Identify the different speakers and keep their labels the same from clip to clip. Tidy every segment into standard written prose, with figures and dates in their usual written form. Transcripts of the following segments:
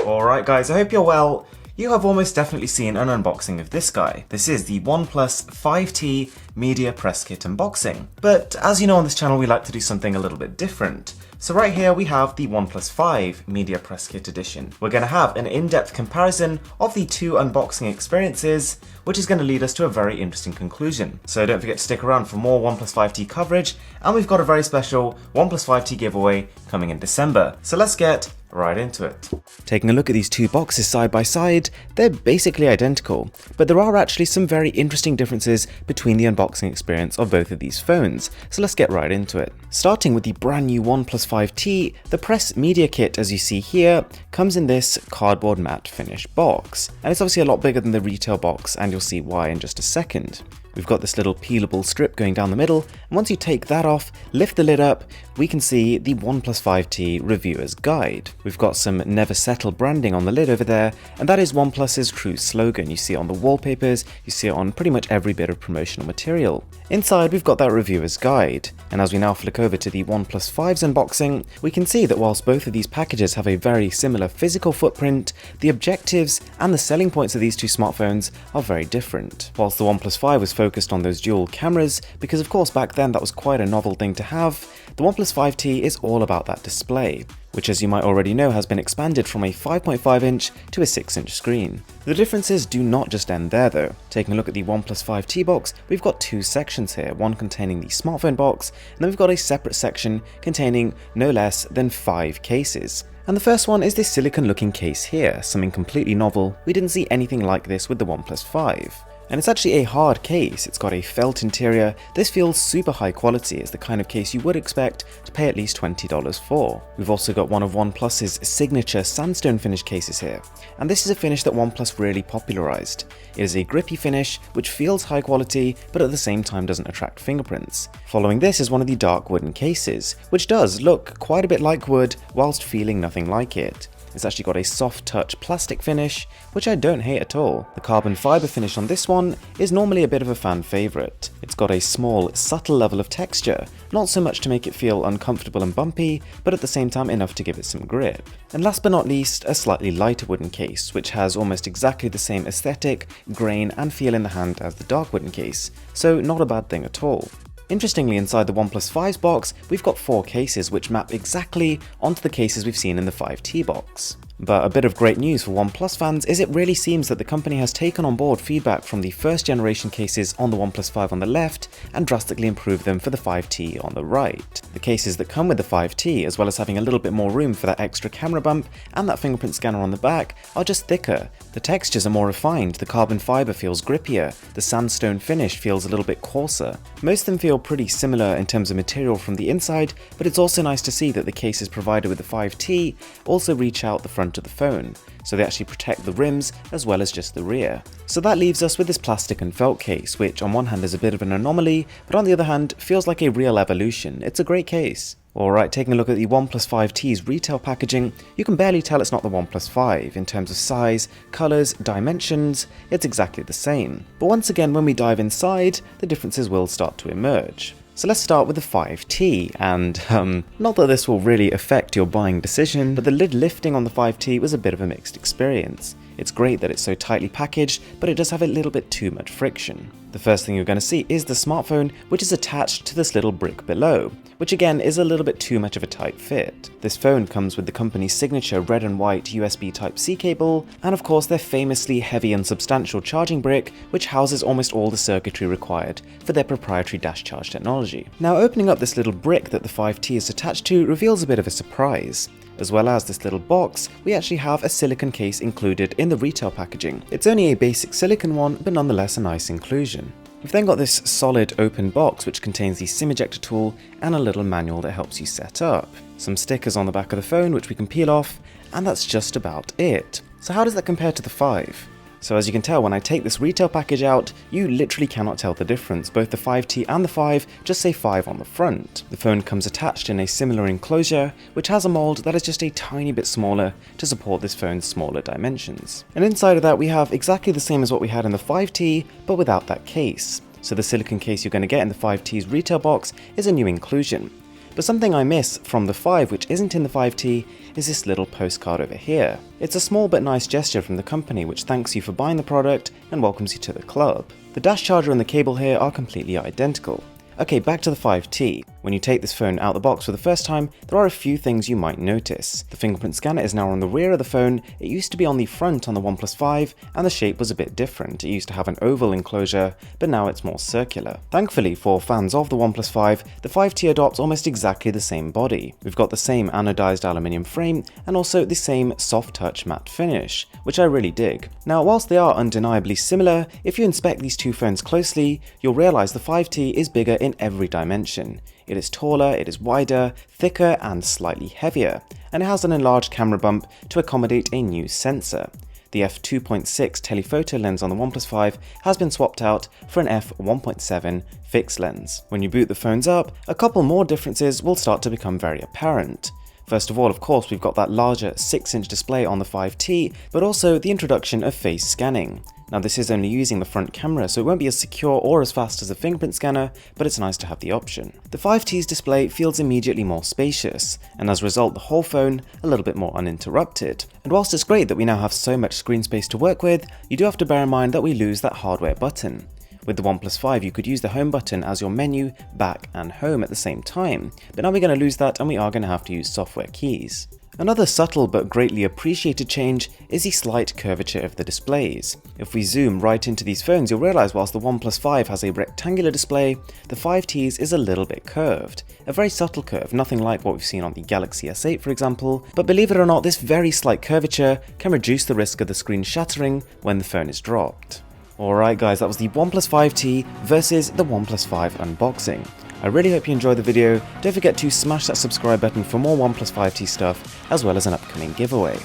Speaker 1: Alright guys, I hope you're well. You have almost definitely seen an unboxing of this guy. This is the OnePlus 5T Media Press Kit unboxing. But as you know on this channel we like to do something a little bit different. So right here we have the OnePlus 5 Media Press Kit edition. We're going to have an in-depth comparison of the two unboxing experiences, which is going to lead us to a very interesting conclusion. So don't forget to stick around for more OnePlus 5T coverage, and we've got a very special OnePlus 5T giveaway coming in December. So let's get right into it. Taking a look at these two boxes side by side, they're basically identical, but there are actually some very interesting differences between the unboxing experience of both of these phones, so let's get right into it. Starting with the brand new OnePlus 5T, the Press Media Kit, as you see here, comes in this cardboard matte finish box, and it's obviously a lot bigger than the retail box, and you'll see why in just a second. We've got this little peelable strip going down the middle, and once you take that off, lift the lid up, we can see the OnePlus 5T Reviewer's Guide. We've got some Never Settle branding on the lid over there, and that is OnePlus's true slogan. You see it on the wallpapers, you see it on pretty much every bit of promotional material. Inside we've got that Reviewer's Guide, and as we now flick over to the OnePlus 5's unboxing, we can see that whilst both of these packages have a very similar physical footprint, the objectives and the selling points of these two smartphones are very different. Whilst the OnePlus 5 was focused on those dual cameras, because of course back then that was quite a novel thing to have, the OnePlus 5T is all about that display, which as you might already know has been expanded from a 5.5 inch to a 6 inch screen. The differences do not just end there though. Taking a look at the OnePlus 5T box, we've got two sections here, one containing the smartphone box, and then we've got a separate section containing no less than 5 cases. And the first one is this silicone looking case here, something completely novel. We didn't see anything like this with the OnePlus 5. And it's actually a hard case, it's got a felt interior. This feels super high quality, it's the kind of case you would expect to pay at least $20 for. We've also got one of OnePlus's signature sandstone finish cases here, and this is a finish that OnePlus really popularized. It is a grippy finish which feels high quality but at the same time doesn't attract fingerprints. Following this is one of the dark wooden cases, which does look quite a bit like wood whilst feeling nothing like it. It's actually got a soft touch plastic finish, which I don't hate at all. The carbon fiber finish on this one is normally a bit of a fan favorite. It's got a small, subtle level of texture, not so much to make it feel uncomfortable and bumpy, but at the same time enough to give it some grip. And last but not least, a slightly lighter wooden case, which has almost exactly the same aesthetic, grain and feel in the hand as the dark wooden case, so not a bad thing at all. Interestingly, inside the OnePlus 5's box, we've got 4 cases which map exactly onto the cases we've seen in the 5T box. But a bit of great news for OnePlus fans is it really seems that the company has taken on board feedback from the first generation cases on the OnePlus 5 on the left and drastically improved them for the 5T on the right. The cases that come with the 5T, as well as having a little bit more room for that extra camera bump and that fingerprint scanner on the back, are just thicker. The textures are more refined, the carbon fiber feels grippier, the sandstone finish feels a little bit coarser. Most of them feel pretty similar in terms of material from the inside, but it's also nice to see that the cases provided with the 5T also reach out the front of the phone, so they actually protect the rims as well as just the rear. So that leaves us with this plastic and felt case, which on one hand is a bit of an anomaly, but on the other hand feels like a real evolution. It's a great case. Alright, taking a look at the OnePlus 5T's retail packaging, you can barely tell it's not the OnePlus 5. In terms of size, colours, dimensions, it's exactly the same. But once again, when we dive inside, the differences will start to emerge. So let's start with the 5T, and not that this will really affect your buying decision, but the lid lifting on the 5T was a bit of a mixed experience. It's great that it's so tightly packaged, but it does have a little bit too much friction. The first thing you're going to see is the smartphone, which is attached to this little brick below, which again is a little bit too much of a tight fit. This phone comes with the company's signature red and white USB Type-C cable, and of course their famously heavy and substantial charging brick, which houses almost all the circuitry required for their proprietary dash charge technology. Now opening up this little brick that the 5T is attached to reveals a bit of a surprise. As well as this little box, we actually have a silicone case included in the retail packaging. It's only a basic silicone one, but nonetheless a nice inclusion. We've then got this solid open box which contains the SIM ejector tool and a little manual that helps you set up. Some stickers on the back of the phone which we can peel off, and that's just about it. So how does that compare to the 5? So as you can tell, when I take this retail package out, you literally cannot tell the difference. Both the 5T and the 5 just say 5 on the front. The phone comes attached in a similar enclosure, which has a mold that is just a tiny bit smaller to support this phone's smaller dimensions. And inside of that we have exactly the same as what we had in the 5T, but without that case. So the silicone case you're going to get in the 5T's retail box is a new inclusion. But something I miss from the 5 which isn't in the 5T is this little postcard over here. It's a small but nice gesture from the company which thanks you for buying the product and welcomes you to the club. The dash charger and the cable here are completely identical. Okay, back to the 5T. When you take this phone out the box for the first time, there are a few things you might notice. The fingerprint scanner is now on the rear of the phone. It used to be on the front on the OnePlus 5, and the shape was a bit different. It used to have an oval enclosure, but now it's more circular. Thankfully for fans of the OnePlus 5, the 5T adopts almost exactly the same body. We've got the same anodized aluminium frame, and also the same soft touch matte finish, which I really dig. Now, whilst they are undeniably similar, if you inspect these two phones closely, you'll realize the 5T is bigger in every dimension. It is taller, it is wider, thicker and slightly heavier, and it has an enlarged camera bump to accommodate a new sensor. The f2.6 telephoto lens on the OnePlus 5 has been swapped out for an f1.7 fixed lens. When you boot the phones up, a couple more differences will start to become very apparent. First of all, of course, we've got that larger 6-inch display on the 5T, but also the introduction of face scanning. Now, this is only using the front camera, so it won't be as secure or as fast as a fingerprint scanner, but it's nice to have the option. The 5T's display feels immediately more spacious, and as a result, the whole phone a little bit more uninterrupted. And whilst it's great that we now have so much screen space to work with, you do have to bear in mind that we lose that hardware button. With the OnePlus 5, you could use the home button as your menu, back, and home at the same time, but now we're going to lose that and we are going to have to use software keys. Another subtle but greatly appreciated change is the slight curvature of the displays. If we zoom right into these phones, you'll realize whilst the OnePlus 5 has a rectangular display, the 5T's is a little bit curved. A very subtle curve, nothing like what we've seen on the Galaxy S8 for example, but believe it or not, this very slight curvature can reduce the risk of the screen shattering when the phone is dropped. Alright guys, that was the OnePlus 5T versus the OnePlus 5 unboxing. I really hope you enjoyed the video. Don't forget to smash that subscribe button for more OnePlus 5T stuff, as well as an upcoming giveaway.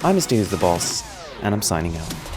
Speaker 1: I'm Mr. Who's the Boss, and I'm signing out.